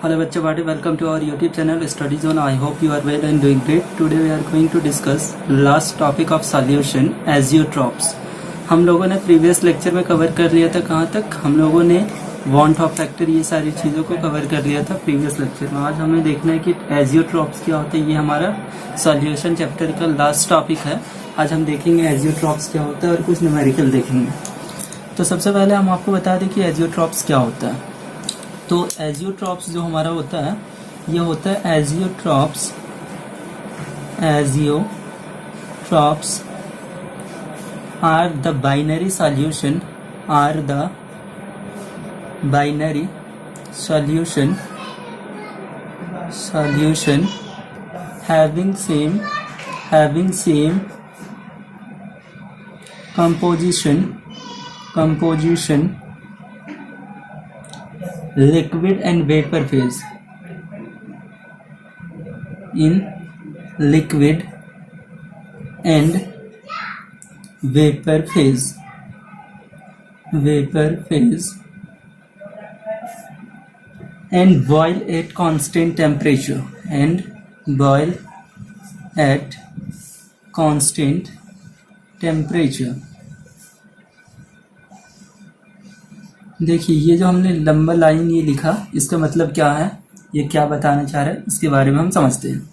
Hello everybody, welcome to our YouTube channel Study Zone. I hope you are well and doing great. Today we are going to discuss last topic of solution azeotrophs. हम लोगों ने previous lecture में cover कर लिया था कहाँ तक, हम लोगों ने वांट ऑफ फैक्टर ये सारी चीज़ों को कवर कर लिया था प्रीवियस लेक्चर में। आज हमें देखना है कि एजियोट्रॉप्स क्या होते हैं। ये हमारा सॉल्यूशन चैप्टर का लास्ट टॉपिक है। आज हम देखेंगे एजियोट्रॉप्स क्या होता है और कुछ न्यूमेरिकल देखेंगे। तो सबसे पहले हम आपको बता दें कि एजियोट्रॉप्स क्या होता है। तो एजियोट्रॉप्स जो हमारा होता है ये होता है azeotropes are the binary solution having same composition liquid and vapor phase in liquid and vapor phase and boil at constant temperature देखिए ये जो हमने लंबा लाइन ये लिखा इसका मतलब क्या है, ये क्या बताना चाह रहा है इसके बारे में हम समझते हैं।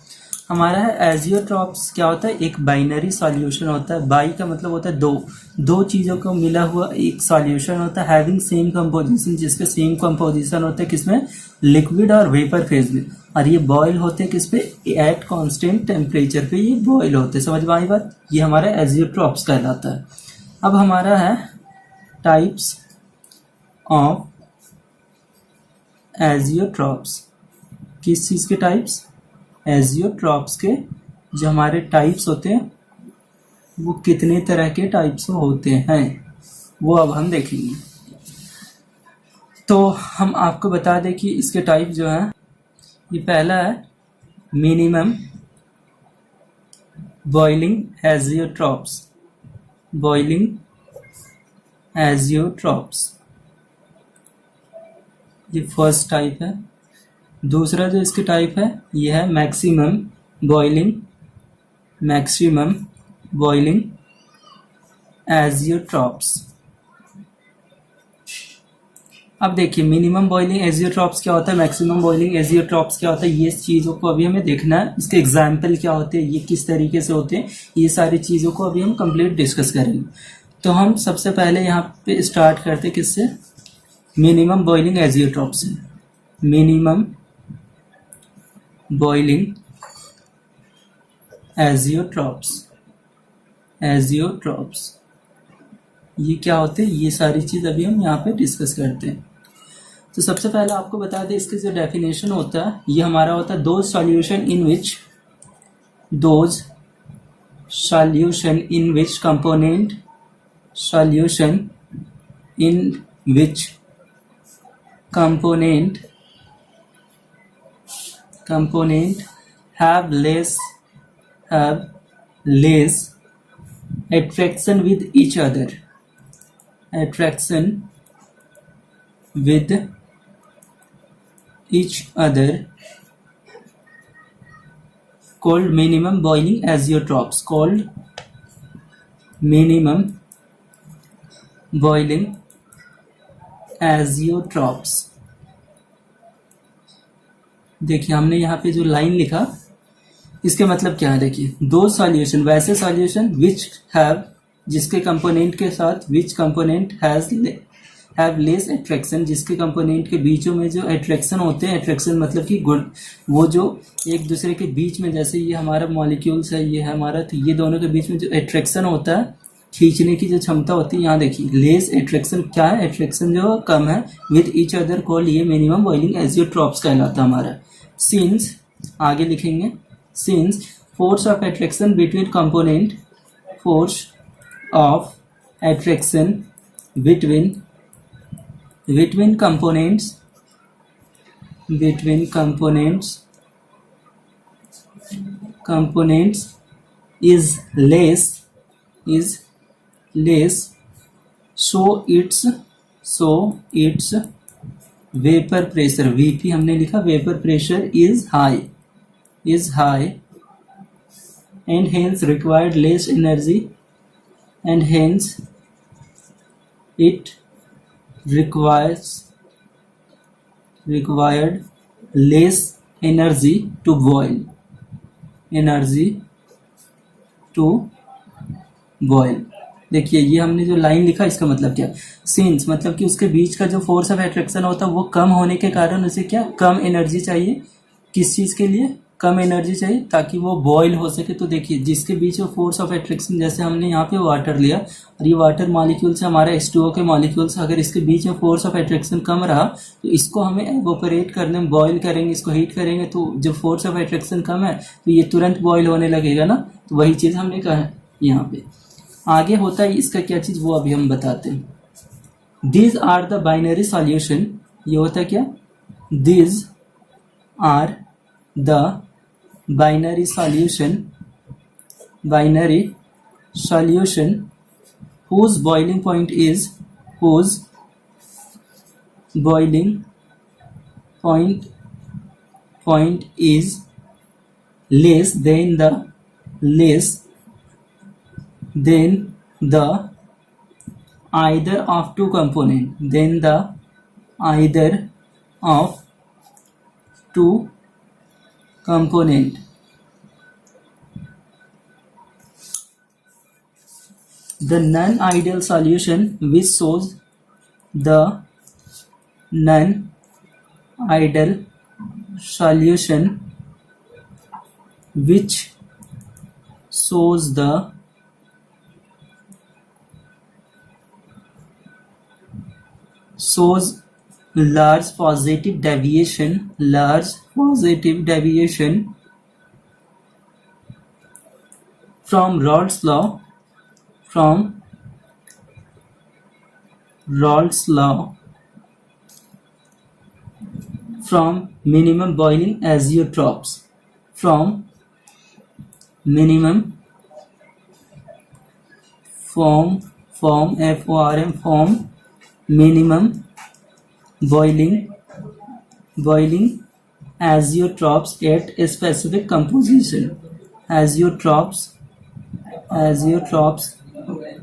हमारा है एजियोट्रॉप्स क्या होता है, एक बाइनरी सॉल्यूशन होता है। बाई का मतलब होता है दो चीज़ों को मिला हुआ एक सॉल्यूशन होता है हैविंग सेम कंपोजिशन, जिसके सेम कंपोजिशन होता है किसमें, लिक्विड और वेपर फेज में। और ये बॉयल होते हैं किस पे, एट कांस्टेंट टेम्परेचर पे ये बॉयल होते हैं। समझ में आई बात, ये हमारा एजियोट्रॉप्स कहलाता है। अब हमारा है टाइप्स ऑफ एजियोट्रॉप्स, किस चीज़ के टाइप्स, एजियोट्रॉप्स के जो हमारे टाइप्स होते हैं वो कितने तरह के टाइप्स होते हैं वो अब हम देखेंगे। तो हम आपको बता दें कि इसके टाइप जो हैं, ये पहला है मिनिमम बॉइलिंग एजियोट्रॉप्स, ये फर्स्ट टाइप है। दूसरा जो इसके टाइप है ये है मैक्सिमम बॉइलिंग एजियोट्रॉप्स। अब देखिए मिनिमम बॉइलिंग एजियोट्रॉप्स क्या होता है, मैक्सिमम बॉइलिंग एजियोट्रॉप्स क्या होता है, ये चीज़ों को अभी हमें देखना है। इसके एग्जाम्पल क्या होते हैं, ये किस तरीके से होते हैं, ये सारी चीज़ों को अभी हम कंप्लीट डिस्कस करेंगे। तो हम सबसे पहले यहाँ पे स्टार्ट करते हैं किससे, मिनिमम बॉइलिंग एजियोट्रॉप्स से। मिनिमम बॉइलिंग एजियोट्रॉप्स ये क्या होते हैं, ये सारी चीज़ अभी हम यहाँ पे डिस्कस करते हैं। तो सबसे पहले आपको बता दें इसके जो डेफिनेशन होता है ये हमारा होता है those solution in which component have less attraction with each other called minimum boiling azeotrophs, देखिए हमने यहाँ पे जो लाइन लिखा इसके मतलब क्या है, देखिए दो सॉल्यूशन, वैसे सॉल्यूशन विच हैव, जिसके कंपोनेंट के साथ, विच कंपोनेंट हैव लेस एट्रैक्शन, जिसके कंपोनेंट के बीचों में जो एट्रैक्शन होते हैं, एट्रैक्शन मतलब कि गुण, वो जो एक दूसरे के बीच में, जैसे ये हमारा मॉलिक्यूल्स है, ये है हमारा, तो ये दोनों के बीच में जो एट्रैक्शन होता है, खींचने की जो क्षमता होती है, यहाँ देखिए लेस एट्रैक्शन क्या है, एट्रैक्शन जो कम है, विद ईच अदर कॉल्ड, ये मिनिमम बॉइलिंग एजियोट्रॉप्स कहलाता है हमारा। सिंस आगे लिखेंगे, since force of attraction between component, force of attraction between components is less, so its vapour pressure, VP हमने लिखा, vapour pressure is high and hence required less energy, and hence it required less energy to boil, देखिए ये हमने जो line लिखा इसका मतलब क्या, सिंस मतलब कि उसके बीच का जो फोर्स ऑफ अट्रैक्शन होता है वो कम होने के कारण उसे क्या कम एनर्जी चाहिए, किस चीज़ के लिए कम एनर्जी चाहिए, ताकि वो बॉयल हो सके। तो देखिए जिसके बीच में फोर्स ऑफ अट्रैक्शन, जैसे हमने यहाँ पे वाटर लिया और ये वाटर मॉलिक्यूल से हमारा H2O के मॉलिक्यूल से अगर इसके बीच में फोर्स ऑफ अट्रैक्शन कम रहा तो इसको हमें एवोपरेट करने में, बॉयल करेंगे, इसको हीट करेंगे, तो जब फोर्स ऑफ अट्रैक्शन कम है तो ये तुरंत बॉयल होने लगेगा ना। तो वही चीज़ हमने कहा है यहाँ पे। आगे होता है इसका क्या चीज़ वो अभी हम बताते हैं। These are the binary solution, ये होता है क्या, these are the binary solution whose boiling point is less than the either of two component. The non-ideal solution which shows the non-ideal solution which shows the large positive deviation from Raoult's law from minimum boiling azeotrophs, from minimum form minimum boiling azeotrophs at a specific composition, azeotrophs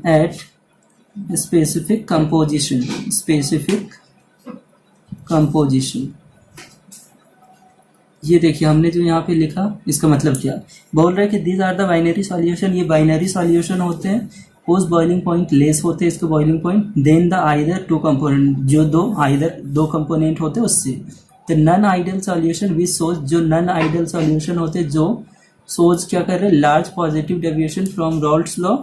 at specific composition। ये देखिए हमने जो यहाँ पे लिखा इसका मतलब क्या बोल रहा है कि these are the binary solution, ये बाइनरी सॉल्यूशन होते हैं, उस बॉइलिंग पॉइंट लेस होते हैं इसके boiling point, then the either two component, जो दो कंपोनेंट होते हैं उससे। तो non ideal solution which shows, जो नन आइडियल सॉल्यूशन होते हैं जो सोच क्या कर रहे हैं, large positive deviation from Raoult's law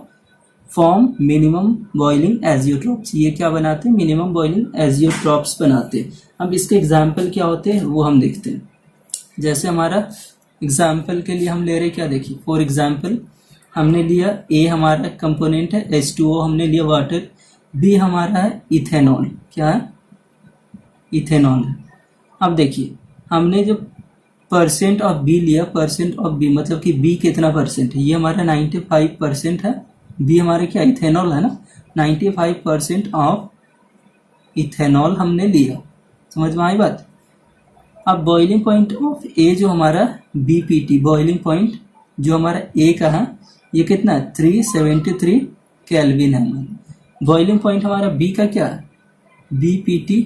form minimum boiling azeotropes, ये क्या बनाते हैं, मिनिमम बॉइलिंग एजियोट्रॉप्स बनाते हैं। अब इसके एग्जाम्पल क्या होते हैं वो हम देखते हैं। जैसे हमारा एग्जाम्पल के लिए हम ले रहे क्या, देखिए फॉर एग्जाम्पल हमने लिया ए हमारा कंपोनेंट है H2O, हमने लिया वाटर, बी हमारा है इथेनॉल, क्या है इथेनॉल। अब देखिए हमने जो परसेंट ऑफ बी लिया, परसेंट ऑफ बी मतलब कि बी कितना परसेंट है, ये हमारा 95% है, बी हमारे क्या इथेनॉल है ना, 95% ऑफ इथेनॉल हमने लिया, समझ में आई बात। अब बॉइलिंग पॉइंट ऑफ ए जो हमारा BPT, बॉइलिंग पॉइंट जो हमारा ए का है ये कितना है 373 केल्विन है। बॉइलिंग पॉइंट हमारा बी का क्या है BPT,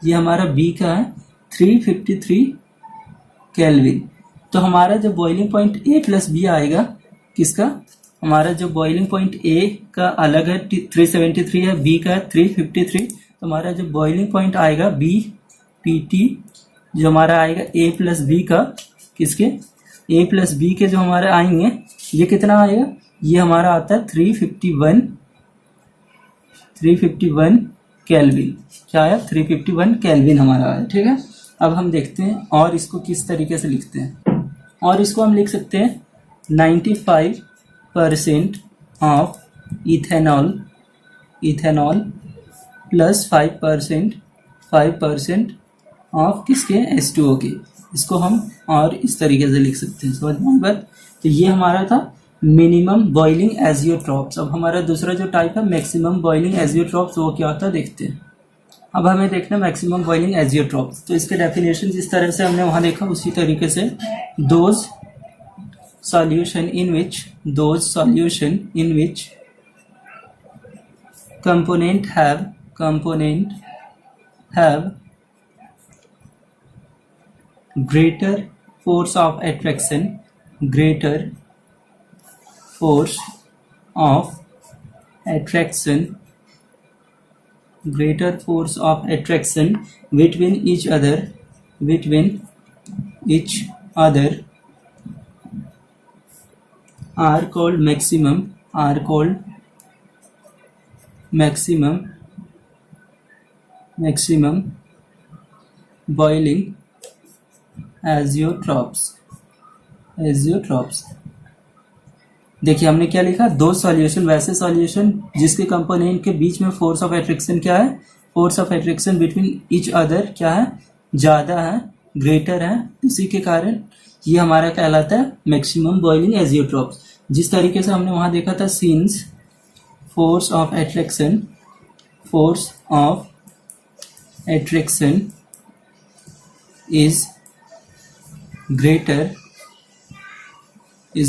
ये हमारा बी का है 353 केल्विन। तो हमारा जो boiling point A plus B आएगा किसका, हमारा जो बॉइलिंग पॉइंट ए का अलग है 373 है, बी का 353, तो हमारा जो बॉइलिंग पॉइंट आएगा BPT जो हमारा आएगा ए प्लस बी का, किसके ए प्लस बी के जो हमारे आएंगे ये कितना आएगा, ये हमारा आता है 351 केल्विन, क्या आया 351 केल्विन हमारा आया, ठीक है। अब हम देखते हैं और इसको किस तरीके से लिखते हैं, और इसको हम लिख सकते हैं 95% ऑफ इथेनॉल प्लस 5% ऑफ किसके H2O के, इसको हम और इस तरीके से लिख सकते हैं, समझ में बात। तो ये हमारा था मिनिमम बॉइलिंग एजियोट्रॉप्स। अब हमारा दूसरा जो टाइप है मैक्सिमम बॉइलिंग एजियोट्रॉप्स, वो क्या होता है देखते हैं। अब हमें देखना मैक्सिमम बॉइलिंग एजियोट्रॉप्स। तो इसके डेफिनेशन जिस तरह से हमने वहाँ देखा उसी तरीके से, those solution in which component have greater force of attraction between each other are called maximum boiling azeotropes. देखिए हमने क्या लिखा, दो सॉल्यूशन, वैसे सॉल्यूशन जिसके कंपोनेंट के बीच में फोर्स ऑफ एट्रैक्शन क्या है, force of attraction between each other क्या है, ज़्यादा है, ग्रेटर है, इसी के कारण ये हमारा कहलाता है मैक्सिमम बॉइलिंग एजियोट्रॉप्स। जिस तरीके से हमने वहाँ देखा था, since force of attraction is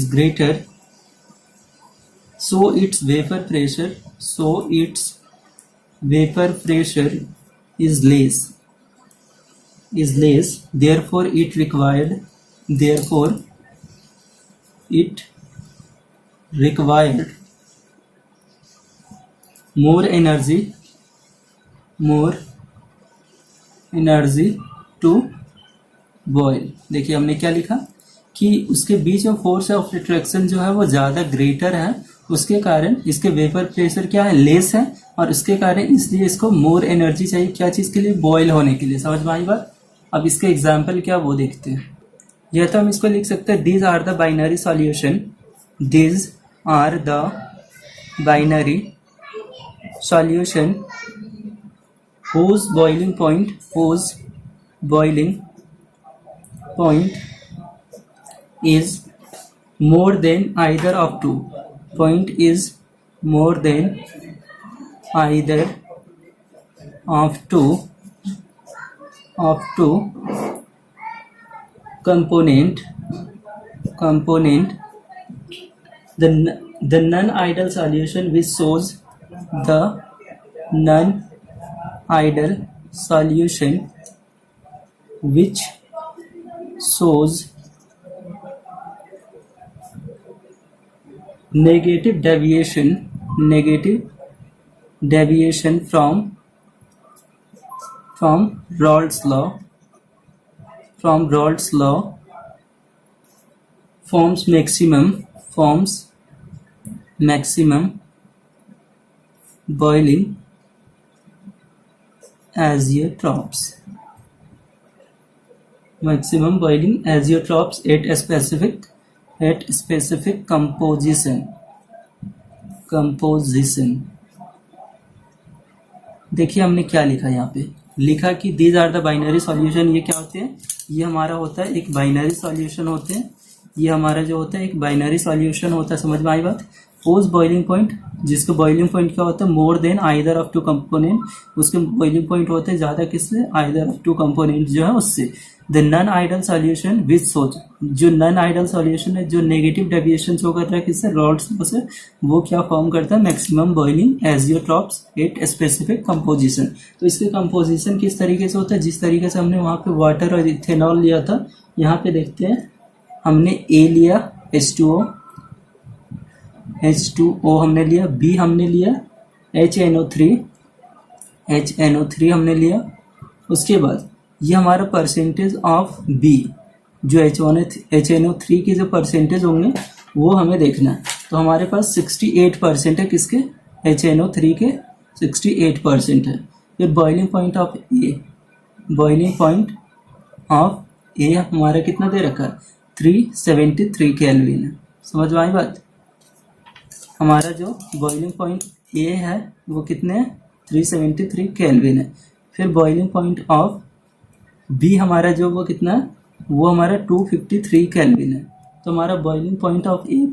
greater, so its vapor pressure is less, therefore it required more energy to boil. देखिए हमने क्या लिखा कि उसके बीच में फोर्स ऑफ एट्रैक्शन जो है वो ज़्यादा ग्रेटर है, उसके कारण इसके वेपर प्रेशर क्या है, लेस है, और इसके कारण इसलिए इसको मोर एनर्जी चाहिए, क्या चीज़ के लिए, बॉयल होने के लिए। समझ में आई बात। अब इसके एग्जाम्पल क्या वो देखते हैं। या तो हम इसको लिख सकते हैं, these are the binary solution whose boiling point is more than either of two. Point is more than either of two component. The non-ideal solution which shows the non-ideal solution which shows negative deviation from Raoult's law forms maximum boiling azeotrophs. Maximum boiling azeotrophs at specific composition. देखिए हमने क्या लिखा, यहाँ पे लिखा कि these are the binary solution. ये क्या होते हैं, ये हमारा होता है एक बाइनरी सॉल्यूशन होते हैं, ये हमारा जो होता है एक बाइनरी सॉल्यूशन होता है। समझ में आई बात। पोज बॉइलिंग पॉइंट, जिसका बॉइलिंग पॉइंट क्या होता है, more than either of two component, उसके बॉइलिंग पॉइंट होते हैं ज़्यादा किससे, आइदर ऑफ टू कंपोनेंट जो है उससे। The non ideal solution which सोच, जो नॉन आइडल सॉल्यूशन है जो नेगेटिव डेविएशन शो करता है किससे, रॉल्ट्स लॉ से, वो क्या फॉर्म करता है, maximum boiling azeotropes at specific composition. तो इसके कंपोजिशन किस तरीके से होता है, जिस तरीके से हमने वहाँ पे वाटर और इथेनॉल लिया था, यहाँ पे देखते हैं हमने ए लिया H2O हमने लिया, B हमने लिया HNO3 हमने लिया। उसके बाद ये हमारा परसेंटेज ऑफ B, जो HNO3 के जो परसेंटेज होंगे वो हमें देखना है। तो हमारे पास 68% है, किसके, HNO3 के 68% है। फिर बॉइलिंग पॉइंट ऑफ ए हमारा कितना दे रखा है, 373 केल्विन है। समझ में आई बात। हमारा जो बॉइलिंग पॉइंट ए है वो कितने है, 373 केल्विन है। फिर बॉइलिंग पॉइंट ऑफ बी हमारा जो वो कितना है, वो हमारा 253 केल्विन है। तो हमारा boiling point of A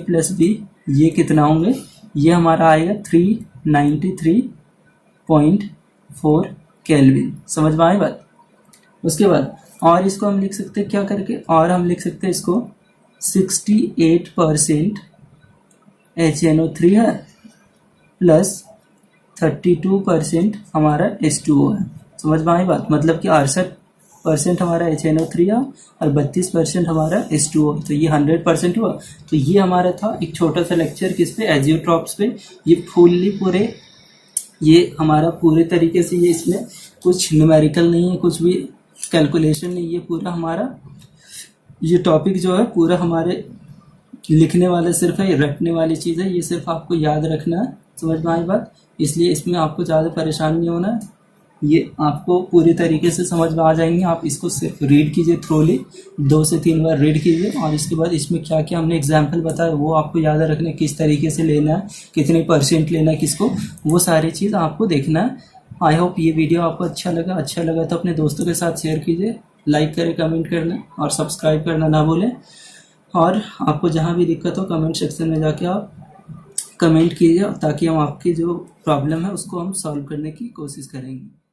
plus B ये कितना होंगे, ये हमारा आएगा 393 0.4 केल्विन। समझ में आई बात। उसके बाद और इसको हम लिख सकते हैं क्या करके, और हम लिख सकते हैं इसको 68% HNO3 है प्लस 32% हमारा H2O है। समझ में आई बात। मतलब कि 68% हमारा HNO3 है और 32% हमारा H2O, तो ये 100% हुआ। तो ये हमारा था एक छोटा सा लेक्चर किस पे, एजियोट्रॉप्स पे। ये फुल्ली पूरे, ये हमारा पूरे तरीके से, ये इसमें कुछ न्यूमेरिकल नहीं है, कुछ भी कैलकुलेशन नहीं, ये पूरा हमारा ये टॉपिक जो है पूरा हमारे लिखने वाले सिर्फ है, ये रटने वाली चीज़ है, ये सिर्फ आपको याद रखना है। समझ में आई बात। इसलिए इसमें आपको ज़्यादा परेशान नहीं होना है, ये आपको पूरी तरीके से समझ में आ जाएंगे। आप इसको सिर्फ रीड कीजिए, थ्रोली 2 से 3 बार रीड कीजिए, और इसके बाद इसमें क्या क्या हमने एग्जाम्पल बताया वो आपको याद रखना है, किस तरीके से लेना है, कितने % लेना है किसको, वो सारी चीज़ आपको देखना है। आई होप ये वीडियो आपको अच्छा लगा तो अपने दोस्तों के साथ शेयर कीजिए, लाइक करें, कमेंट करना और सब्सक्राइब करना ना भूलें। और आपको जहाँ भी दिक्कत हो कमेंट सेक्शन में जाके आप कमेंट कीजिए, ताकि हम आपकी जो प्रॉब्लम है उसको हम सॉल्व करने की कोशिश करेंगे।